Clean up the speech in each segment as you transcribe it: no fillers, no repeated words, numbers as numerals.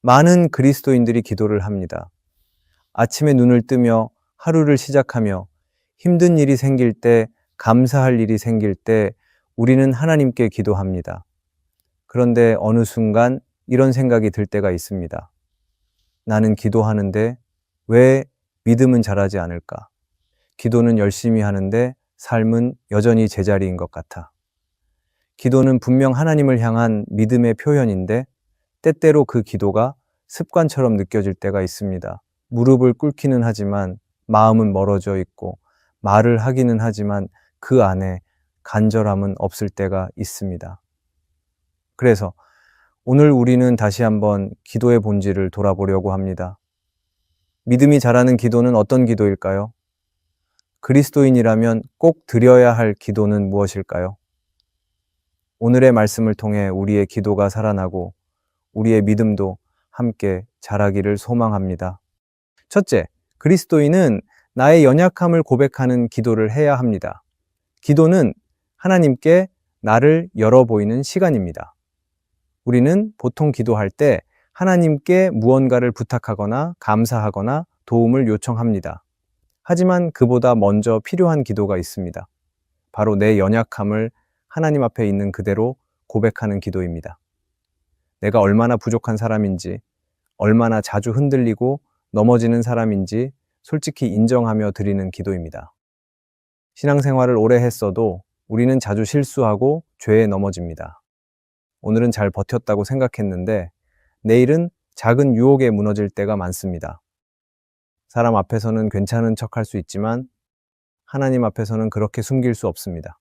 많은 그리스도인들이 기도를 합니다. 아침에 눈을 뜨며 하루를 시작하며 힘든 일이 생길 때, 감사할 일이 생길 때 우리는 하나님께 기도합니다. 그런데 어느 순간 이런 생각이 들 때가 있습니다. 나는 기도하는데 왜 믿음은 자라지 않을까? 기도는 열심히 하는데 삶은 여전히 제자리인 것 같아. 기도는 분명 하나님을 향한 믿음의 표현인데 때때로 그 기도가 습관처럼 느껴질 때가 있습니다. 무릎을 꿇기는 하지만 마음은 멀어져 있고 말을 하기는 하지만 그 안에 간절함은 없을 때가 있습니다. 그래서 오늘 우리는 다시 한번 기도의 본질을 돌아보려고 합니다. 믿음이 자라는 기도는 어떤 기도일까요? 그리스도인이라면 꼭 드려야 할 기도는 무엇일까요? 오늘의 말씀을 통해 우리의 기도가 살아나고 우리의 믿음도 함께 자라기를 소망합니다. 첫째, 그리스도인은 나의 연약함을 고백하는 기도를 해야 합니다. 기도는 하나님께 나를 열어 보이는 시간입니다. 우리는 보통 기도할 때 하나님께 무언가를 부탁하거나 감사하거나 도움을 요청합니다. 하지만 그보다 먼저 필요한 기도가 있습니다. 바로 내 연약함을 하나님 앞에 있는 그대로 고백하는 기도입니다. 내가 얼마나 부족한 사람인지, 얼마나 자주 흔들리고 넘어지는 사람인지 솔직히 인정하며 드리는 기도입니다. 신앙생활을 오래 했어도 우리는 자주 실수하고 죄에 넘어집니다. 오늘은 잘 버텼다고 생각했는데 내일은 작은 유혹에 무너질 때가 많습니다. 사람 앞에서는 괜찮은 척할 수 있지만 하나님 앞에서는 그렇게 숨길 수 없습니다.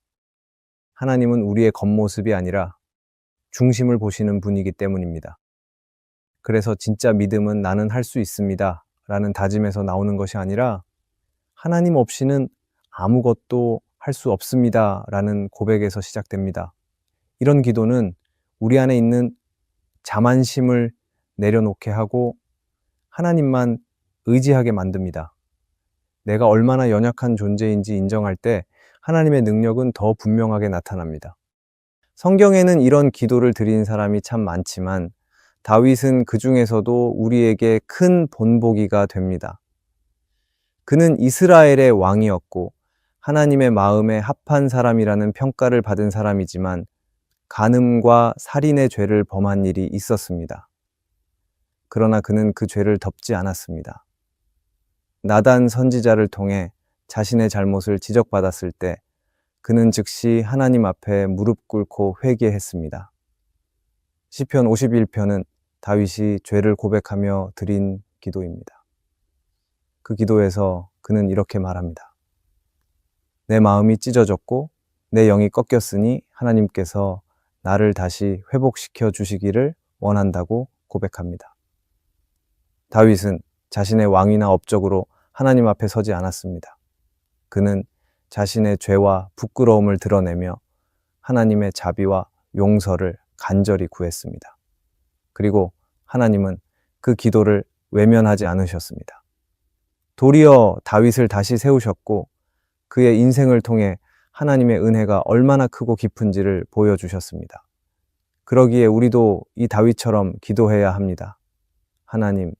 하나님은 우리의 겉모습이 아니라 중심을 보시는 분이기 때문입니다. 그래서 진짜 믿음은 나는 할 수 있습니다 라는 다짐에서 나오는 것이 아니라 하나님 없이는 아무것도 할 수 없습니다 라는 고백에서 시작됩니다. 이런 기도는 우리 안에 있는 자만심을 내려놓게 하고 하나님만 의지하게 만듭니다. 내가 얼마나 연약한 존재인지 인정할 때 하나님의 능력은 더 분명하게 나타납니다. 성경에는 이런 기도를 드린 사람이 참 많지만 다윗은 그 중에서도 우리에게 큰 본보기가 됩니다. 그는 이스라엘의 왕이었고 하나님의 마음에 합한 사람이라는 평가를 받은 사람이지만 간음과 살인의 죄를 범한 일이 있었습니다. 그러나 그는 그 죄를 덮지 않았습니다. 나단 선지자를 통해 자신의 잘못을 지적받았을 때 그는 즉시 하나님 앞에 무릎 꿇고 회개했습니다. 시편 51편은 다윗이 죄를 고백하며 드린 기도입니다. 그 기도에서 그는 이렇게 말합니다. 내 마음이 찢어졌고 내 영이 꺾였으니 하나님께서 나를 다시 회복시켜 주시기를 원한다고 고백합니다. 다윗은 자신의 왕위나 업적으로 하나님 앞에 서지 않았습니다. 그는 자신의 죄와 부끄러움을 드러내며 하나님의 자비와 용서를 간절히 구했습니다. 그리고 하나님은 그 기도를 외면하지 않으셨습니다. 도리어 다윗을 다시 세우셨고 그의 인생을 통해 하나님의 은혜가 얼마나 크고 깊은지를 보여주셨습니다. 그러기에 우리도 이 다윗처럼 기도해야 합니다. 하나님,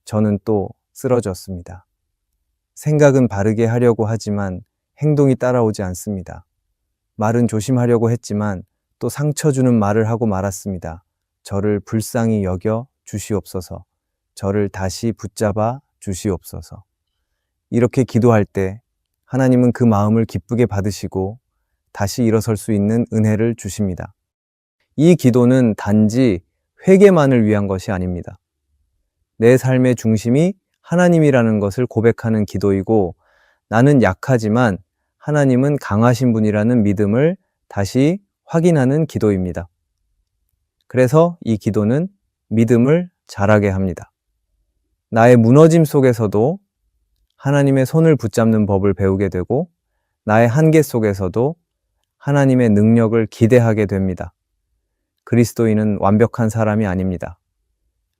저는 또 쓰러졌습니다. 생각은 바르게 하려고 하지만 행동이 따라오지 않습니다. 말은 조심하려고 했지만 또 상처 주는 말을 하고 말았습니다. 저를 불쌍히 여겨 주시옵소서. 저를 다시 붙잡아 주시옵소서. 이렇게 기도할 때 하나님은 그 마음을 기쁘게 받으시고 다시 일어설 수 있는 은혜를 주십니다. 이 기도는 단지 회개만을 위한 것이 아닙니다. 내 삶의 중심이 하나님이라는 것을 고백하는 기도이고 나는 약하지만 하나님은 강하신 분이라는 믿음을 다시 확인하는 기도입니다. 그래서 이 기도는 믿음을 자라게 합니다. 나의 무너짐 속에서도 하나님의 손을 붙잡는 법을 배우게 되고 나의 한계 속에서도 하나님의 능력을 기대하게 됩니다. 그리스도인은 완벽한 사람이 아닙니다.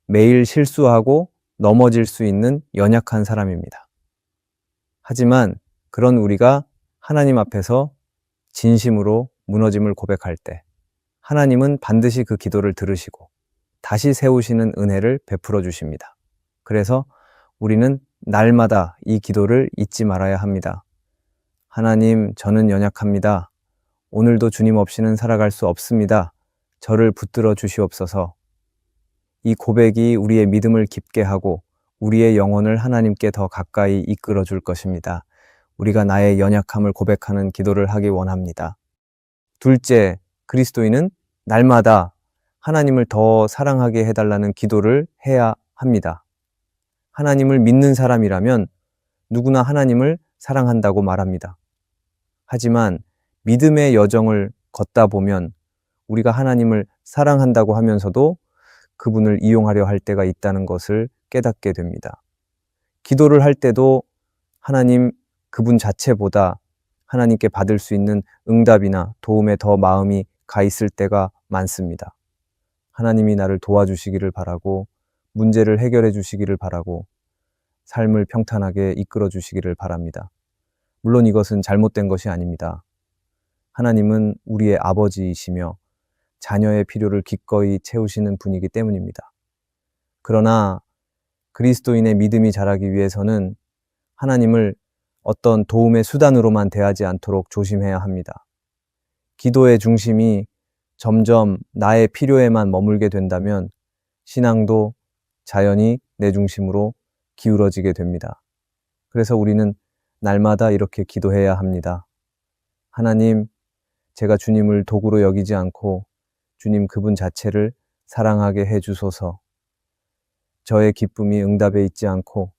매일 실수하고 넘어질 수 있는 연약한 사람입니다. 하지만 그런 우리가 하나님 앞에서 진심으로 무너짐을 고백할 때 하나님은 반드시 그 기도를 들으시고 다시 세우시는 은혜를 베풀어 주십니다. 그래서 우리는 날마다 이 기도를 잊지 말아야 합니다. 하나님, 저는 연약합니다. 오늘도 주님 없이는 살아갈 수 없습니다. 저를 붙들어 주시옵소서. 이 고백이 우리의 믿음을 깊게 하고 우리의 영혼을 하나님께 더 가까이 이끌어 줄 것입니다. 우리가 나의 연약함을 고백하는 기도를 하기 원합니다. 둘째, 그리스도인은 날마다 하나님을 더 사랑하게 해달라는 기도를 해야 합니다. 하나님을 믿는 사람이라면 누구나 하나님을 사랑한다고 말합니다. 하지만 믿음의 여정을 걷다 보면 우리가 하나님을 사랑한다고 하면서도 그분을 이용하려 할 때가 있다는 것을 깨닫게 됩니다. 기도를 할 때도 하나님 그분 자체보다 하나님께 받을 수 있는 응답이나 도움에 더 마음이 가 있을 때가 많습니다. 하나님이 나를 도와주시기를 바라고 문제를 해결해 주시기를 바라고 삶을 평탄하게 이끌어 주시기를 바랍니다. 물론 이것은 잘못된 것이 아닙니다. 하나님은 우리의 아버지이시며 자녀의 필요를 기꺼이 채우시는 분이기 때문입니다. 그러나 그리스도인의 믿음이 자라기 위해서는 하나님을 어떤 도움의 수단으로만 대하지 않도록 조심해야 합니다. 기도의 중심이 점점 나의 필요에만 머물게 된다면 신앙도 자연히 내 중심으로 기울어지게 됩니다. 그래서 우리는 날마다 이렇게 기도해야 합니다. 하나님, 제가 주님을 도구로 여기지 않고 주님 그분 자체를 사랑하게 해주소서. 저의 기쁨이 응답에 있지 않고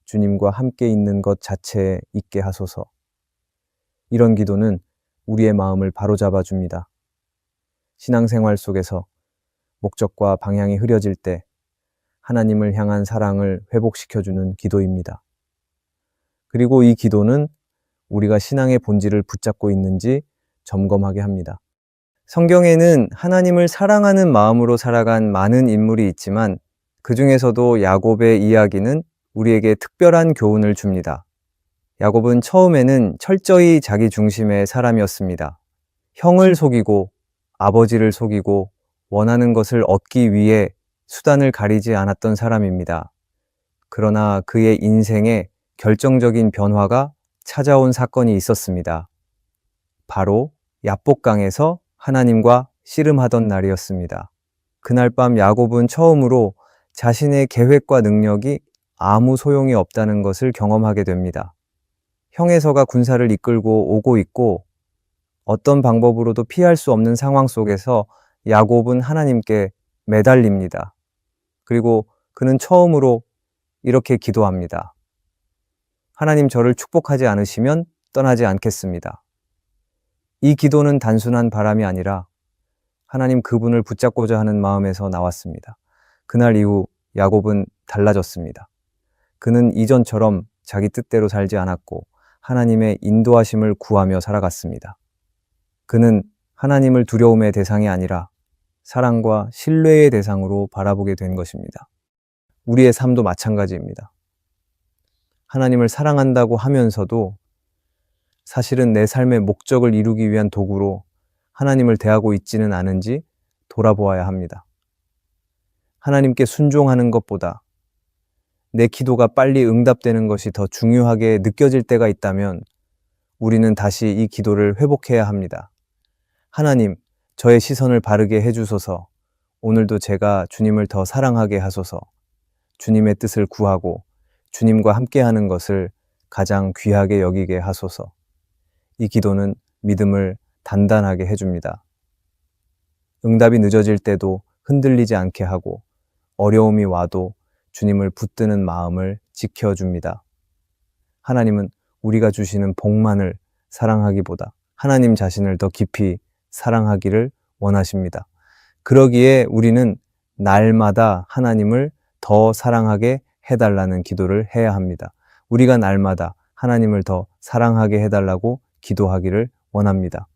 주님과 함께 있는 것 자체에 있게 하소서. 이런 기도는 우리의 마음을 바로잡아 줍니다. 신앙생활 속에서 목적과 방향이 흐려질 때 하나님을 향한 사랑을 회복시켜주는 기도입니다. 그리고 이 기도는 우리가 신앙의 본질을 붙잡고 있는지 점검하게 합니다. 성경에는 하나님을 사랑하는 마음으로 살아간 많은 인물이 있지만 그 중에서도 야곱의 이야기는 우리에게 특별한 교훈을 줍니다. 야곱은 처음에는 철저히 자기 중심의 사람이었습니다. 형을 속이고 아버지를 속이고 원하는 것을 얻기 위해 수단을 가리지 않았던 사람입니다. 그러나 그의 인생에 결정적인 변화가 찾아온 사건이 있었습니다. 바로 야복강에서 하나님과 씨름하던 날이었습니다. 그날 밤 야곱은 처음으로 자신의 계획과 능력이 아무 소용이 없다는 것을 경험하게 됩니다. 형에서가 군사를 이끌고 오고 있고 어떤 방법으로도 피할 수 없는 상황 속에서 야곱은 하나님께 매달립니다. 그리고 그는 처음으로 이렇게 기도합니다. 하나님, 저를 축복하지 않으시면 떠나지 않겠습니다. 이 기도는 단순한 바람이 아니라 하나님 그분을 붙잡고자 하는 마음에서 나왔습니다. 그날 이후 야곱은 달라졌습니다. 그는 이전처럼 자기 뜻대로 살지 않았고 하나님의 인도하심을 구하며 살아갔습니다. 그는 하나님을 두려움의 대상이 아니라 사랑과 신뢰의 대상으로 바라보게 된 것입니다. 우리의 삶도 마찬가지입니다. 하나님을 사랑한다고 하면서도 사실은 내 삶의 목적을 이루기 위한 도구로 하나님을 대하고 있지는 않은지 돌아보아야 합니다. 하나님께 순종하는 것보다 내 기도가 빨리 응답되는 것이 더 중요하게 느껴질 때가 있다면 우리는 다시 이 기도를 회복해야 합니다. 하나님, 저의 시선을 바르게 해주소서. 오늘도 제가 주님을 더 사랑하게 하소서. 주님의 뜻을 구하고 주님과 함께하는 것을 가장 귀하게 여기게 하소서. 이 기도는 믿음을 단단하게 해줍니다. 응답이 늦어질 때도 흔들리지 않게 하고 어려움이 와도 주님을 붙드는 마음을 지켜줍니다. 하나님은 우리가 주시는 복만을 사랑하기보다 하나님 자신을 더 깊이 사랑하기를 원하십니다. 그러기에 우리는 날마다 하나님을 더 사랑하게 해달라는 기도를 해야 합니다. 우리가 날마다 하나님을 더 사랑하게 해달라고 기도하기를 원합니다.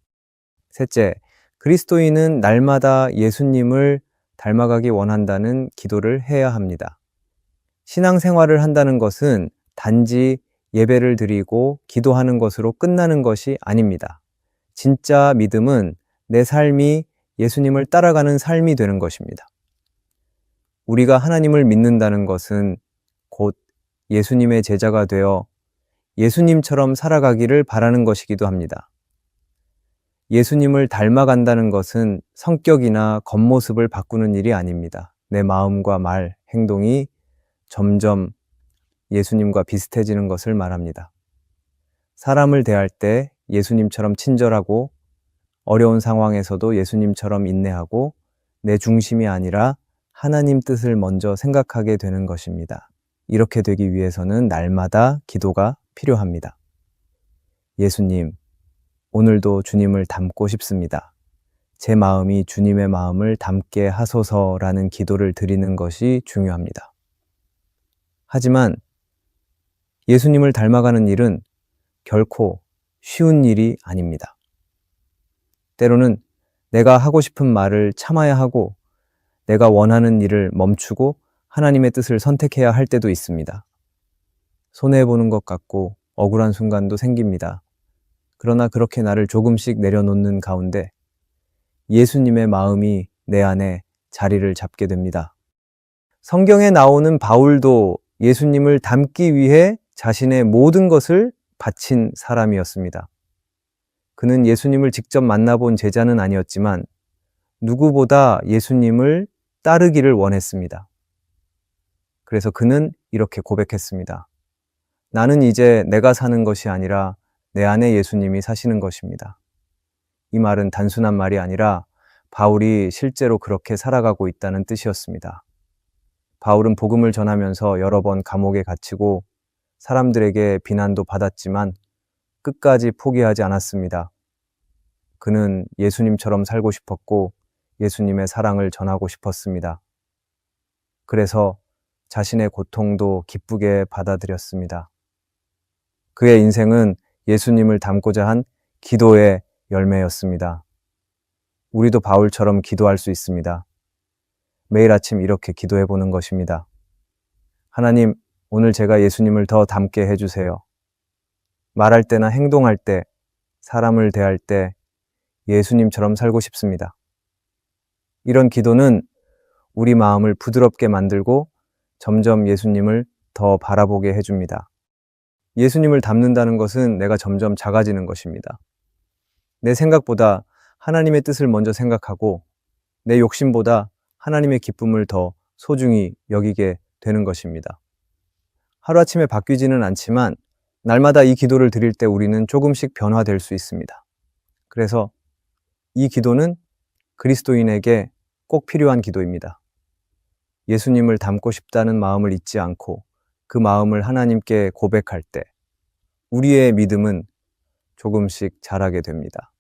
셋째, 그리스도인은 날마다 예수님을 닮아가기 원한다는 기도를 해야 합니다. 신앙생활을 한다는 것은 단지 예배를 드리고 기도하는 것으로 끝나는 것이 아닙니다. 진짜 믿음은 내 삶이 예수님을 따라가는 삶이 되는 것입니다. 우리가 하나님을 믿는다는 것은 곧 예수님의 제자가 되어 예수님처럼 살아가기를 바라는 것이기도 합니다. 예수님을 닮아간다는 것은 성격이나 겉모습을 바꾸는 일이 아닙니다. 내 마음과 말, 행동이 점점 예수님과 비슷해지는 것을 말합니다. 사람을 대할 때 예수님처럼 친절하고 어려운 상황에서도 예수님처럼 인내하고 내 중심이 아니라 하나님 뜻을 먼저 생각하게 되는 것입니다. 이렇게 되기 위해서는 날마다 기도가 필요합니다. 예수님, 오늘도 주님을 닮고 싶습니다. 제 마음이 주님의 마음을 닮게 하소서라는 기도를 드리는 것이 중요합니다. 하지만 예수님을 닮아가는 일은 결코 쉬운 일이 아닙니다. 때로는 내가 하고 싶은 말을 참아야 하고 내가 원하는 일을 멈추고 하나님의 뜻을 선택해야 할 때도 있습니다. 손해보는 것 같고 억울한 순간도 생깁니다. 그러나 그렇게 나를 조금씩 내려놓는 가운데 예수님의 마음이 내 안에 자리를 잡게 됩니다. 성경에 나오는 바울도 예수님을 닮기 위해 자신의 모든 것을 바친 사람이었습니다. 그는 예수님을 직접 만나본 제자는 아니었지만 누구보다 예수님을 따르기를 원했습니다. 그래서 그는 이렇게 고백했습니다. 나는 이제 내가 사는 것이 아니라 내 안에 예수님이 사시는 것입니다. 이 말은 단순한 말이 아니라 바울이 실제로 그렇게 살아가고 있다는 뜻이었습니다. 바울은 복음을 전하면서 여러 번 감옥에 갇히고 사람들에게 비난도 받았지만 끝까지 포기하지 않았습니다. 그는 예수님처럼 살고 싶었고 예수님의 사랑을 전하고 싶었습니다. 그래서 자신의 고통도 기쁘게 받아들였습니다. 그의 인생은 예수님을 닮고자 한 기도의 열매였습니다. 우리도 바울처럼 기도할 수 있습니다. 매일 아침 이렇게 기도해 보는 것입니다. 하나님, 오늘 제가 예수님을 더 닮게 해주세요. 말할 때나 행동할 때, 사람을 대할 때 예수님처럼 살고 싶습니다. 이런 기도는 우리 마음을 부드럽게 만들고 점점 예수님을 더 바라보게 해줍니다. 예수님을 닮는다는 것은 내가 점점 작아지는 것입니다. 내 생각보다 하나님의 뜻을 먼저 생각하고 내 욕심보다 하나님의 기쁨을 더 소중히 여기게 되는 것입니다. 하루아침에 바뀌지는 않지만 날마다 이 기도를 드릴 때 우리는 조금씩 변화될 수 있습니다. 그래서 이 기도는 그리스도인에게 꼭 필요한 기도입니다. 예수님을 닮고 싶다는 마음을 잊지 않고 그 마음을 하나님께 고백할 때 우리의 믿음은 조금씩 자라게 됩니다.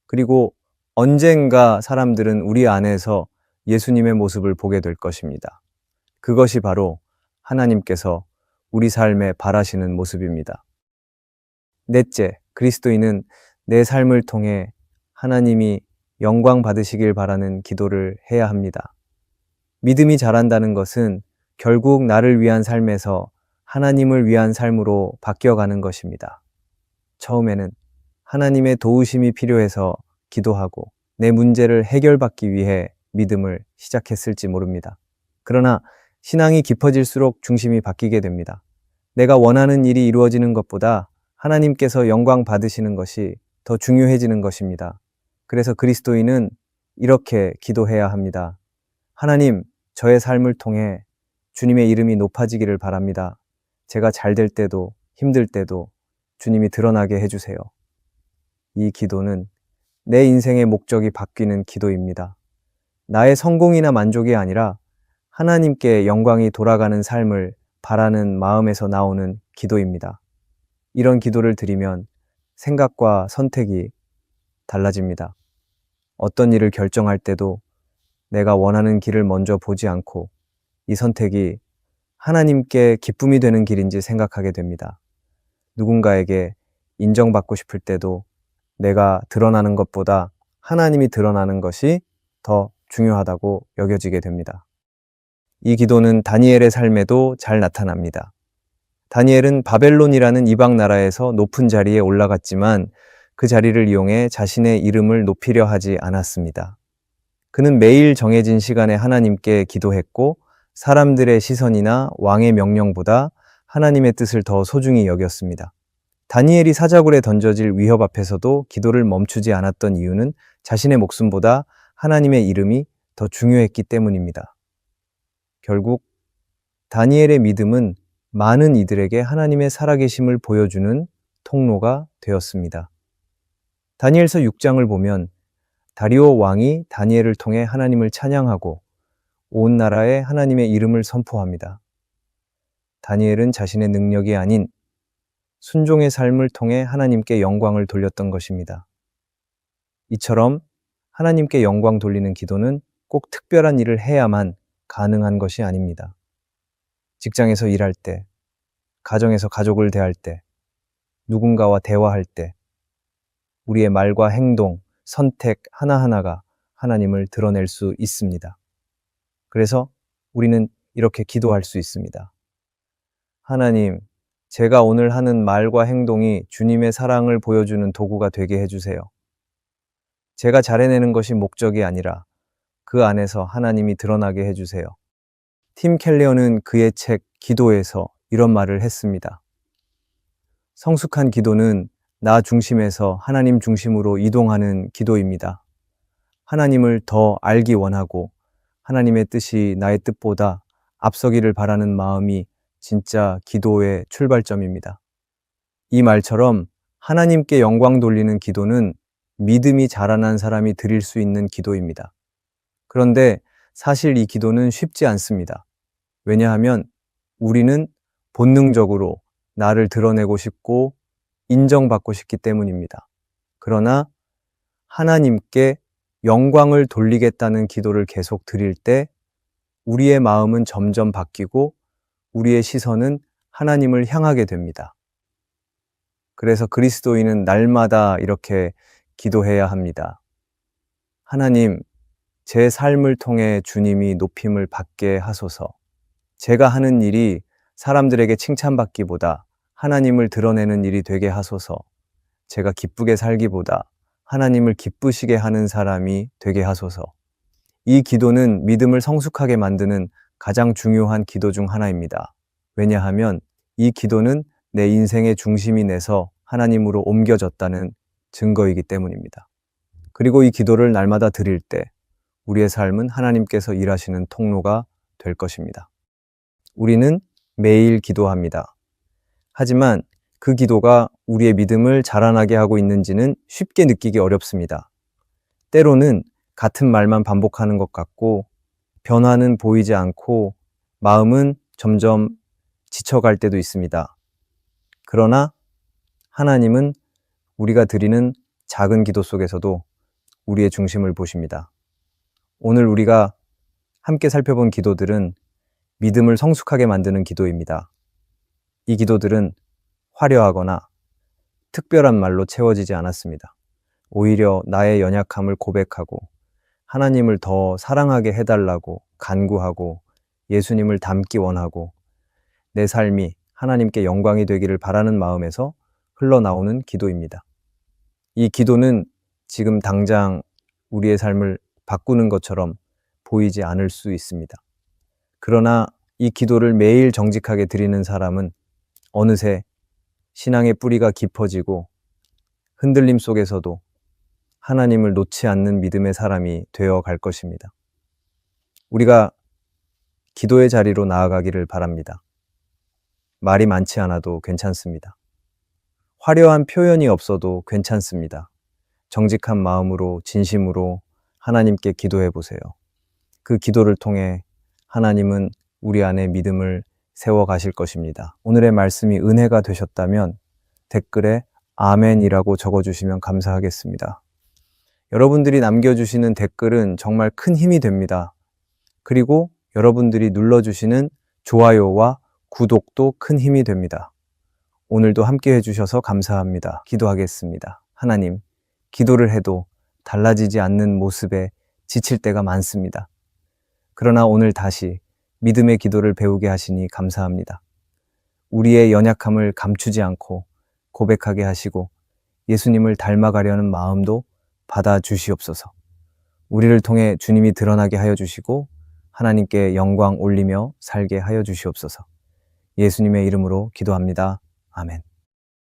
그리고 언젠가 사람들은 우리 안에서 예수님의 모습을 보게 될 것입니다. 그것이 바로 하나님께서 우리 삶에 바라시는 모습입니다. 넷째, 그리스도인은 내 삶을 통해 하나님이 영광 받으시길 바라는 기도를 해야 합니다. 믿음이 자란다는 것은 결국 나를 위한 삶에서 하나님을 위한 삶으로 바뀌어가는 것입니다. 처음에는 하나님의 도우심이 필요해서 기도하고 내 문제를 해결받기 위해 믿음을 시작했을지 모릅니다. 그러나 신앙이 깊어질수록 중심이 바뀌게 됩니다. 내가 원하는 일이 이루어지는 것보다 하나님께서 영광 받으시는 것이 더 중요해지는 것입니다. 그래서 그리스도인은 이렇게 기도해야 합니다. 하나님, 저의 삶을 통해 주님의 이름이 높아지기를 바랍니다. 제가 잘 될 때도 힘들 때도 주님이 드러나게 해주세요. 이 기도는 내 인생의 목적이 바뀌는 기도입니다. 나의 성공이나 만족이 아니라 하나님께 영광이 돌아가는 삶을 바라는 마음에서 나오는 기도입니다. 이런 기도를 드리면 생각과 선택이 달라집니다. 어떤 일을 결정할 때도 내가 원하는 길을 먼저 보지 않고 이 선택이 하나님께 기쁨이 되는 길인지 생각하게 됩니다. 누군가에게 인정받고 싶을 때도 내가 드러나는 것보다 하나님이 드러나는 것이 더 중요하다고 여겨지게 됩니다. 이 기도는 다니엘의 삶에도 잘 나타납니다. 다니엘은 바벨론이라는 이방 나라에서 높은 자리에 올라갔지만 그 자리를 이용해 자신의 이름을 높이려 하지 않았습니다. 그는 매일 정해진 시간에 하나님께 기도했고 사람들의 시선이나 왕의 명령보다 하나님의 뜻을 더 소중히 여겼습니다. 다니엘이 사자굴에 던져질 위협 앞에서도 기도를 멈추지 않았던 이유는 자신의 목숨보다 하나님의 이름이 더 중요했기 때문입니다. 결국 다니엘의 믿음은 많은 이들에게 하나님의 살아계심을 보여주는 통로가 되었습니다. 다니엘서 6장을 보면 다리오 왕이 다니엘을 통해 하나님을 찬양하고 온 나라에 하나님의 이름을 선포합니다. 다니엘은 자신의 능력이 아닌 순종의 삶을 통해 하나님께 영광을 돌렸던 것입니다. 이처럼 하나님께 영광 돌리는 기도는 꼭 특별한 일을 해야만 가능한 것이 아닙니다. 직장에서 일할 때, 가정에서 가족을 대할 때, 누군가와 대화할 때, 우리의 말과 행동, 선택 하나하나가 하나님을 드러낼 수 있습니다. 그래서 우리는 이렇게 기도할 수 있습니다. 하나님, 제가 오늘 하는 말과 행동이 주님의 사랑을 보여주는 도구가 되게 해주세요. 제가 잘해내는 것이 목적이 아니라 그 안에서 하나님이 드러나게 해주세요. 팀 켈리어는 그의 책 기도에서 이런 말을 했습니다. 성숙한 기도는 나 중심에서 하나님 중심으로 이동하는 기도입니다. 하나님을 더 알기 원하고 하나님의 뜻이 나의 뜻보다 앞서기를 바라는 마음이 진짜 기도의 출발점입니다. 이 말처럼 하나님께 영광 돌리는 기도는 믿음이 자라난 사람이 드릴 수 있는 기도입니다. 그런데 사실 이 기도는 쉽지 않습니다. 왜냐하면 우리는 본능적으로 나를 드러내고 싶고 인정받고 싶기 때문입니다. 그러나 하나님께 영광을 돌리겠다는 기도를 계속 드릴 때 우리의 마음은 점점 바뀌고 우리의 시선은 하나님을 향하게 됩니다. 그래서 그리스도인은 날마다 이렇게 기도해야 합니다. 하나님, 제 삶을 통해 주님이 높임을 받게 하소서. 제가 하는 일이 사람들에게 칭찬받기보다 하나님을 드러내는 일이 되게 하소서. 제가 기쁘게 살기보다 하나님을 기쁘시게 하는 사람이 되게 하소서. 이 기도는 믿음을 성숙하게 만드는 가장 중요한 기도 중 하나입니다. 왜냐하면 이 기도는 내 인생의 중심이 내서 하나님으로 옮겨졌다는 증거이기 때문입니다. 그리고 이 기도를 날마다 드릴 때 우리의 삶은 하나님께서 일하시는 통로가 될 것입니다. 우리는 매일 기도합니다. 하지만 그 기도가 우리의 믿음을 자라나게 하고 있는지는 쉽게 느끼기 어렵습니다. 때로는 같은 말만 반복하는 것 같고 변화는 보이지 않고 마음은 점점 지쳐갈 때도 있습니다. 그러나 하나님은 우리가 드리는 작은 기도 속에서도 우리의 중심을 보십니다. 오늘 우리가 함께 살펴본 기도들은 믿음을 성숙하게 만드는 기도입니다. 이 기도들은 화려하거나 특별한 말로 채워지지 않았습니다. 오히려 나의 연약함을 고백하고 하나님을 더 사랑하게 해달라고 간구하고 예수님을 닮기 원하고 내 삶이 하나님께 영광이 되기를 바라는 마음에서 흘러나오는 기도입니다. 이 기도는 지금 당장 우리의 삶을 바꾸는 것처럼 보이지 않을 수 있습니다. 그러나 이 기도를 매일 정직하게 드리는 사람은 어느새 신앙의 뿌리가 깊어지고 흔들림 속에서도 하나님을 놓지 않는 믿음의 사람이 되어 갈 것입니다. 우리가 기도의 자리로 나아가기를 바랍니다. 말이 많지 않아도 괜찮습니다. 화려한 표현이 없어도 괜찮습니다. 정직한 마음으로 진심으로 하나님께 기도해 보세요. 그 기도를 통해 하나님은 우리 안에 믿음을 세워 가실 것입니다. 오늘의 말씀이 은혜가 되셨다면 댓글에 아멘이라고 적어주시면 감사하겠습니다. 여러분들이 남겨주시는 댓글은 정말 큰 힘이 됩니다. 그리고 여러분들이 눌러주시는 좋아요와 구독도 큰 힘이 됩니다. 오늘도 함께 해주셔서 감사합니다. 기도하겠습니다. 하나님, 기도를 해도 달라지지 않는 모습에 지칠 때가 많습니다. 그러나 오늘 다시 믿음의 기도를 배우게 하시니 감사합니다. 우리의 연약함을 감추지 않고 고백하게 하시고 예수님을 닮아가려는 마음도 받아주시옵소서. 우리를 통해 주님이 드러나게 하여 주시고 하나님께 영광 올리며 살게 하여 주시옵소서. 예수님의 이름으로 기도합니다. 아멘.